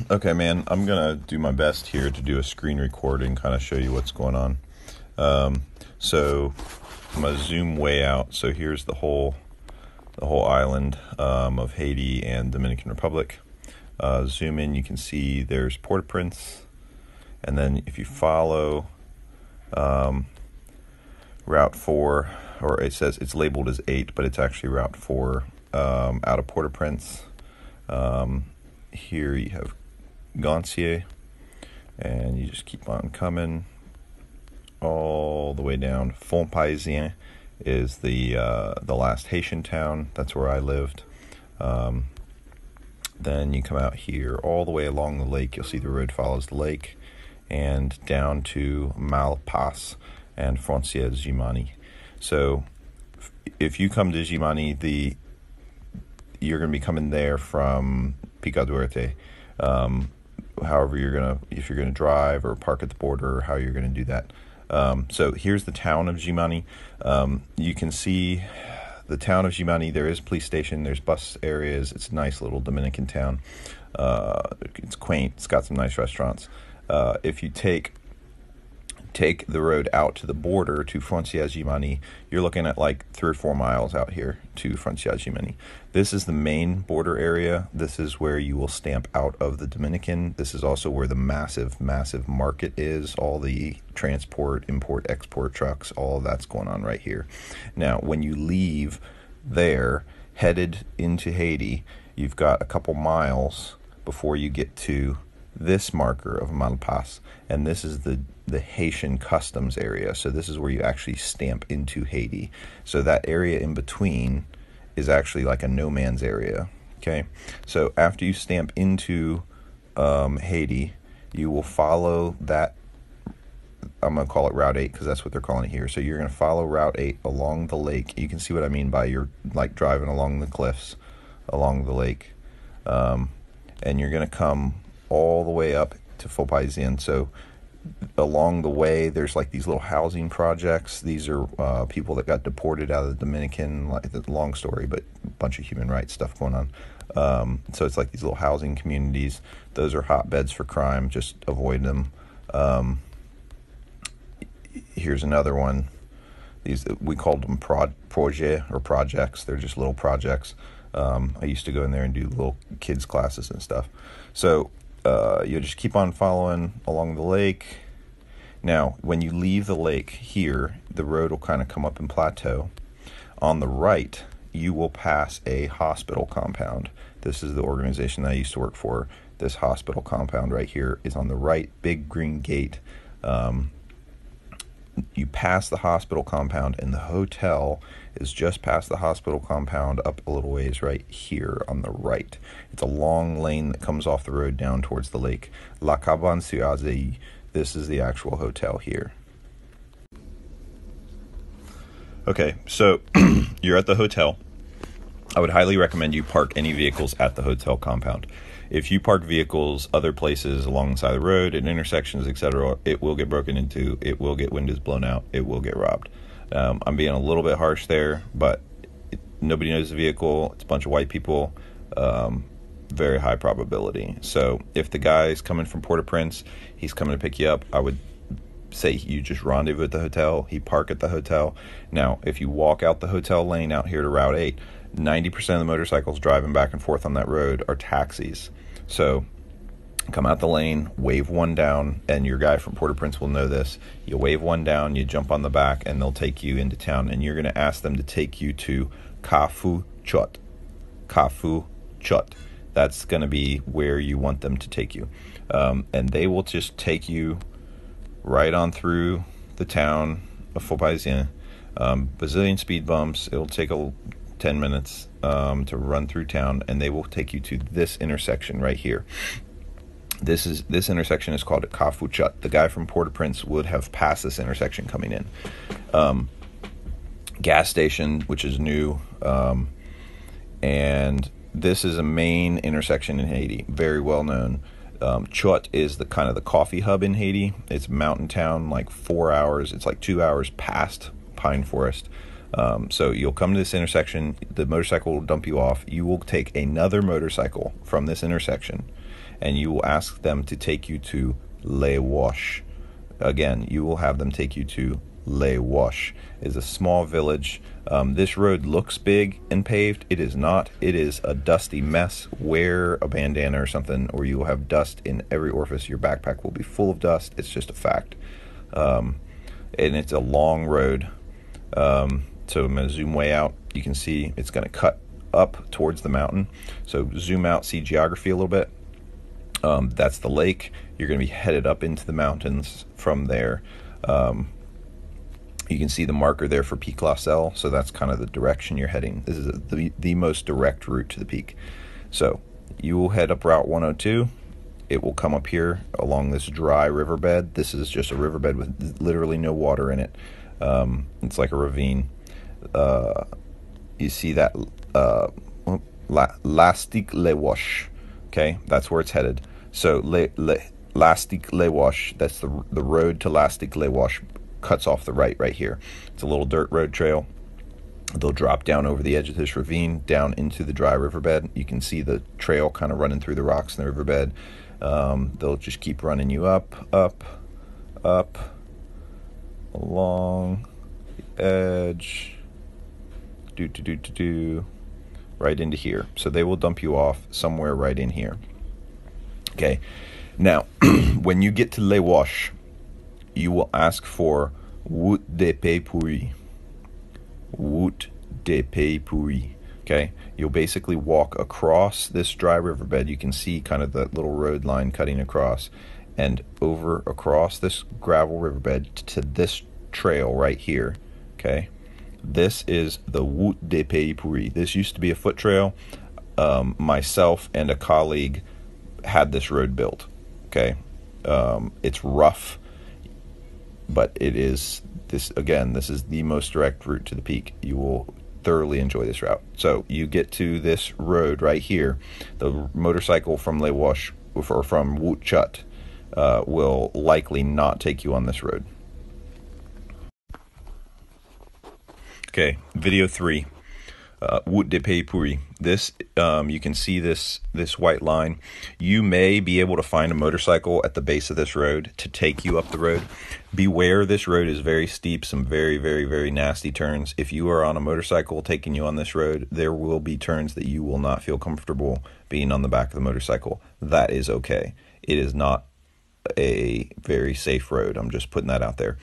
Okay, man, I'm gonna do my best here to do a screen recording, kind of show you what's going on. So I'm gonna zoom way out. So here's the whole island of Haiti and Dominican Republic. Zoom in, you can see there's Port-au-Prince, and then if you follow Route 4, or it says it's labeled as 8, but it's actually Route 4 out of Port-au-Prince. Here you have Goncier, and you just keep on coming all the way down. Font Parisien is the last Haitian town. That's where I lived. Then you come out here all the way along the lake. You'll see the road follows the lake and down to Malpas and Frontières Jimani. So if you come to Jimani, you're going to be coming there from Pic La Selle. However if you're gonna drive or park at the border, or how you're gonna do that. So here's the town of Jimani. You can see the town of Jimani. There is a police station, there's bus areas. It's a nice little Dominican town. It's quaint, it's got some nice restaurants. If you take the road out to the border to Frontières Jimani, you're looking at like 3 or 4 miles out here to Frontières Jimani. This is the main border area. This is where you will stamp out of the Dominican. This is also where the massive market is. All the transport, import, export trucks, all of that's going on right here. Now, when you leave there, headed into Haiti, you've got a couple miles before you get to this marker of Malpas, and this is the Haitian customs area. So this is where you actually stamp into Haiti. So that area in between is actually like a no man's area. Okay, so after you stamp into Haiti, you will follow that. I'm going to call it Route 8 because that's what they're calling it here. So you're going to follow Route 8 along the lake. You can see what I mean by you're like driving along the cliffs along the lake, and you're going to come all the way up to Font Parisien. So along the way, there's like these little housing projects. These are people that got deported out of the Dominican. Like, it's a long story, but a bunch of human rights stuff going on. So it's like these little housing communities. Those are hotbeds for crime. Just avoid them. Here's another one. These, we called them projets or projects. They're just little projects. I used to go in there and do little kids classes and stuff. So you'll just keep on following along the lake. Now, when you leave the lake here, the road will kind of come up in plateau. On the right, you will pass a hospital compound. This is the organization that I used to work for. This hospital compound right here is on the right, big green gate. You pass the hospital compound, and the hotel is just past the hospital compound, up a little ways right here on the right. It's a long lane that comes off the road down towards the lake. La Cabane sur Azei. This is the actual hotel here. Okay, so you're at the hotel. I would highly recommend you park any vehicles at the hotel compound. If you park vehicles other places along the side of the road, at intersections, etc., it will get broken into, it will get windows blown out, it will get robbed. I'm being a little bit harsh there, but nobody knows the vehicle. It's a bunch of white people. Very high probability. So if the guy's coming from Port-au-Prince, he's coming to pick you up, I would say you just rendezvous at the hotel. He park at the hotel. Now, if you walk out the hotel lane out here to Route 8, 90% of the motorcycles driving back and forth on that road are taxis. So come out the lane, wave one down, and your guy from Port-au-Prince will know this. You wave one down, you jump on the back, and they'll take you into town. And you're going to ask them to take you to Cafu Chot. Cafu Chot. That's going to be where you want them to take you. And they will just take you right on through the town of Font Parisien. Bazillion speed bumps. It'll take 10 minutes to run through town, and they will take you to this intersection right here. This intersection is called Cafu Chot. The guy from Port-au-Prince would have passed this intersection coming in. Gas station, which is new, and this is a main intersection in Haiti, very well known. Chot is the kind of the coffee hub in Haiti. It's a mountain town, like 4 hours. It's like 2 hours past Pine Forest. So you'll come to this intersection, the motorcycle will dump you off. You will take another motorcycle from this intersection, and you will ask them to take you to Les Wash. Again, you will have them take you to Les Wash. It's a small village. This road looks big and paved. It is not. It is a dusty mess. Wear a bandana or something, or you will have dust in every orifice. Your backpack will be full of dust. It's just a fact. And it's a long road. So I'm going to zoom way out. You can see it's going to cut up towards the mountain. So zoom out, see geography a little bit. That's the lake. You're going to be headed up into the mountains from there. You can see the marker there for Pic La Selle, so that's kind of the direction you're heading. This is the most direct route to the peak. So you will head up Route 102. It will come up here along this dry riverbed. This is just a riverbed with literally no water in it. It's like a ravine. You see that Lastic Les Wash. Okay, that's where it's headed. So Lastic Les Wash, that's the road to Lastic Les Wash, cuts off the right here. It's a little dirt road trail. They'll drop down over the edge of this ravine down into the dry riverbed. You can see the trail kind of running through the rocks in the riverbed. They'll just keep running you up along the edge, right into here. So they will dump you off somewhere right in here. Okay, now when you get to Les Wash, you will ask for Wout de Pays Pourri. Wout de Pays Pourri. Okay, you'll basically walk across this dry riverbed. You can see kind of that little road line cutting across, and over across this gravel riverbed to this trail right here. Okay, this is the Wout de Pays Pourri. This used to be a foot trail. Myself and a colleague had this road built. Okay, it's rough, but it is this is the most direct route to the peak. You will thoroughly enjoy this route. So you get to this road right here. The motorcycle from Les Wash or from Wout Chut will likely not take you on this road. Okay, video 3. Wout de Pays Pourri. This, you can see this white line. You may be able to find a motorcycle at the base of this road to take you up the road. Beware, this road is very steep, some very, very, very nasty turns. If you are on a motorcycle taking you on this road, there will be turns that you will not feel comfortable being on the back of the motorcycle. That is okay. It is not a very safe road. I'm just putting that out there.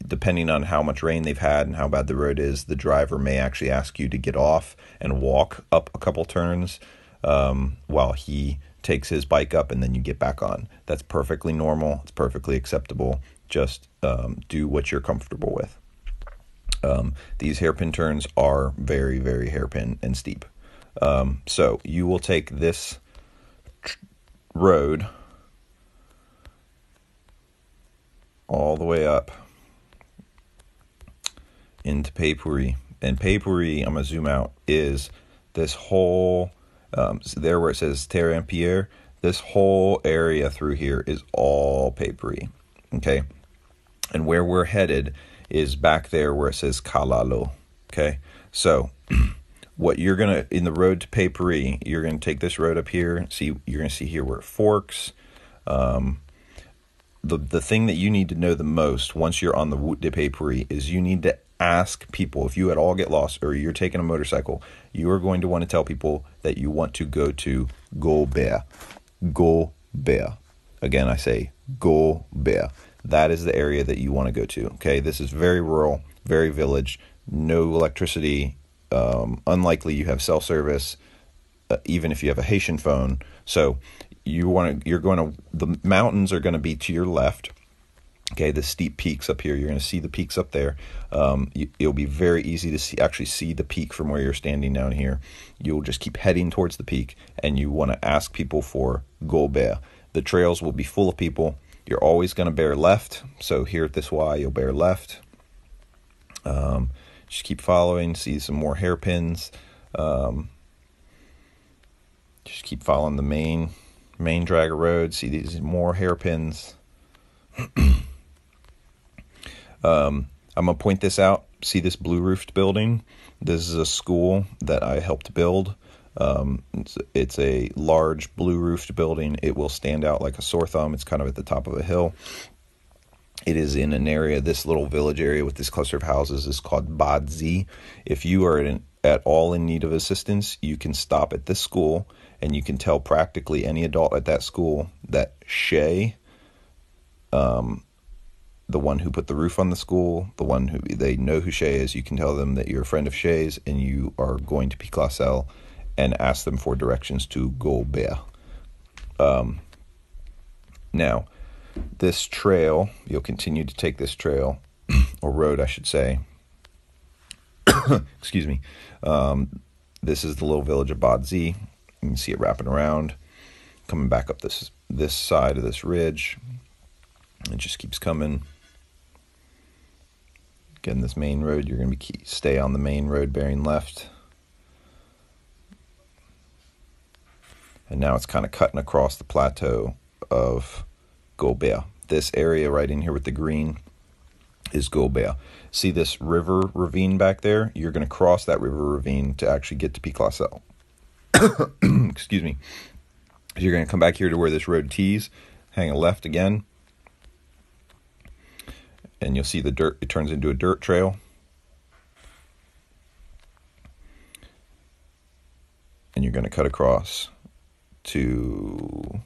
Depending on how much rain they've had and how bad the road is, the driver may actually ask you to get off and walk up a couple turns while he takes his bike up, and then you get back on. That's perfectly normal. It's perfectly acceptable. Just do what you're comfortable with. These hairpin turns are very, very hairpin and steep. So you will take this road all the way up into Pays Pourri. And Pays Pourri, I'm going to zoom out, is this whole, there where it says Terre en Pierre, this whole area through here is all Pays Pourri. Okay? And where we're headed is back there where it says Kalalo. Okay? So, what you're going to, in the road to Pays Pourri, you're going to take this road up here. See, you're going to see here where it forks. The thing that you need to know the most once you're on the Wout de Pays Pourri is you need to ask people. If you at all get lost or you're taking a motorcycle, you are going to want to tell people that you want to go to Gobert. Gobert. Again, I say Gobert. That is the area that you want to go to. Okay, this is very rural, very village, no electricity. Unlikely you have cell service, even if you have a Haitian phone. So the mountains are going to be to your left. Okay, the steep peaks up here, you're going to see the peaks up there. It'll be very easy to actually see the peak from where you're standing down here. You'll just keep heading towards the peak, and you want to ask people for Gobert. The trails will be full of people. You're always going to bear left. So here at this Y, you'll bear left. Just keep following, see some more hairpins. Just keep following the main dragger road. See these more hairpins. I'm going to point this out. see this blue roofed building? This is a school that I helped build. It's a large blue roofed building. It will stand out like a sore thumb. It's kind of at the top of a hill. It is in an area, this little village area with this cluster of houses is called Badzi. If you are at all in need of assistance, you can stop at this school and you can tell practically any adult at that school that Shay, the one who put the roof on the school, the one who they know who Shay is, you can tell them that you're a friend of Shay's and you are going to Pic La Selle and ask them for directions to Gobert. Now, this trail, you'll continue to take this trail, or road, I should say. Excuse me. This is the little village of Badzi. You can see it wrapping around, coming back up this side of this ridge. It just keeps coming. Again, this main road, you're going to stay on the main road bearing left. And now it's kind of cutting across the plateau of Gobert. This area right in here with the green is Gobert. See this river ravine back there? You're going to cross that river ravine to actually get to Pic La Selle. Excuse me. You're going to come back here to where this road tees, hang a left again, and you'll see the dirt. It turns into a dirt trail. And you're going to cut across to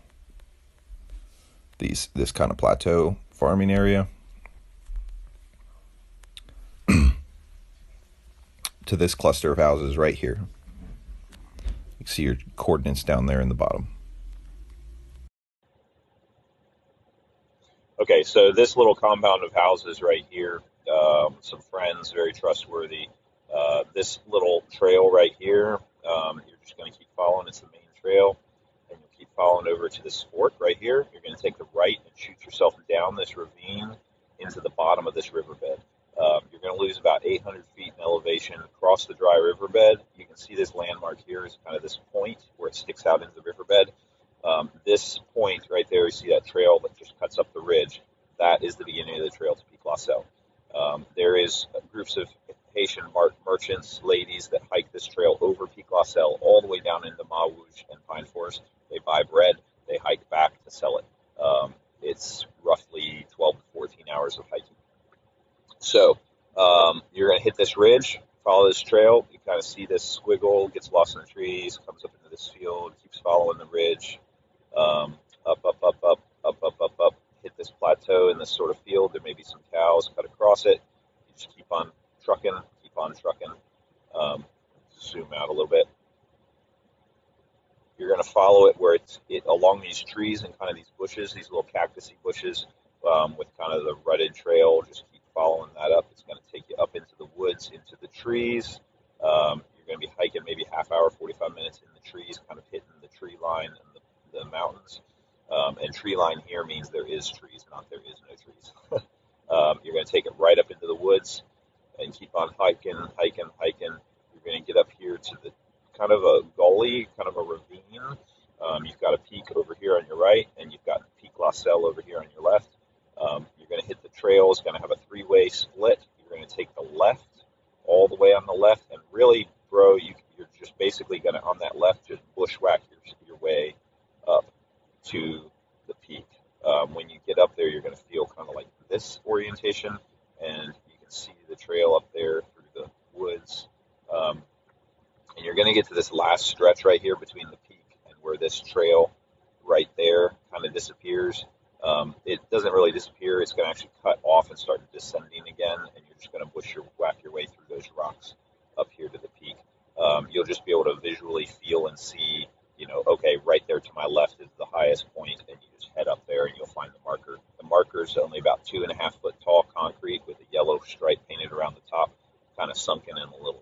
this kind of plateau farming area to this cluster of houses right here. You can see your coordinates down there in the bottom. Okay, so this little compound of houses right here, some friends, very trustworthy. This little trail right here, you're just going to keep following. It's the main trail. And you'll keep following over to this fork right here. You're going to take the right and shoot yourself down this ravine into the bottom of this riverbed. You're going to lose about 800 feet in elevation across the dry riverbed. You can see this landmark here is kind of this point where it sticks out into the riverbed. This point right there, you see that trail that just cuts up the ridge. That is the beginning of the trail to Pic La Selle. There is groups of Haitian merchants, ladies that hike this trail over Pic La Selle all the way down into Mawouche and Pine Forest. They buy bread, they hike back to sell it. It's roughly 12 to 14 hours of hiking. So you're going to hit this ridge, follow this trail. You kind of see this squiggle, gets lost in the trees, comes up into this field, keeps following the ridge, up, hit this plateau in this sort of field. There may be some cows, cut across it. You just keep on trucking. Zoom out a little bit. You're going to follow it where it's along these trees and kind of these bushes, these little cactusy bushes, with kind of the rutted trail. Just keep following that up. It's going to take you up into the woods, into the trees. You're going to be hiking maybe half hour, 45 minutes in the trees, kind of hitting the tree line and the mountains. And tree line here means there is trees, not there is no trees. You're going to take it right up into the woods and keep on hiking. You're going to get up here to the kind of a gully, kind of a ravine. You've got a peak over here on your right, and you've got Pic La Selle over here on your left. You're going to hit the trail. It's going to have a three-way split. You're going to take the left, all the way on the left, and really, bro, you're just basically going to, on that left, just bushwhack your way up to the peak. When you get up there, you're going to feel kind of like this orientation, and you can see the trail up there through the woods. And you're going to get to this last stretch right here between the peak and where this trail right there kind of disappears. It doesn't really disappear. It's going to actually cut off and start descending again, and you're just going to whack your way through those rocks up here to the peak. You'll just be able to visually feel and see, okay, right there to my left is the highest point, and you just head up there and you'll find the marker. The marker is only about 2.5 foot tall concrete with a yellow stripe painted around the top, kind of sunken in a little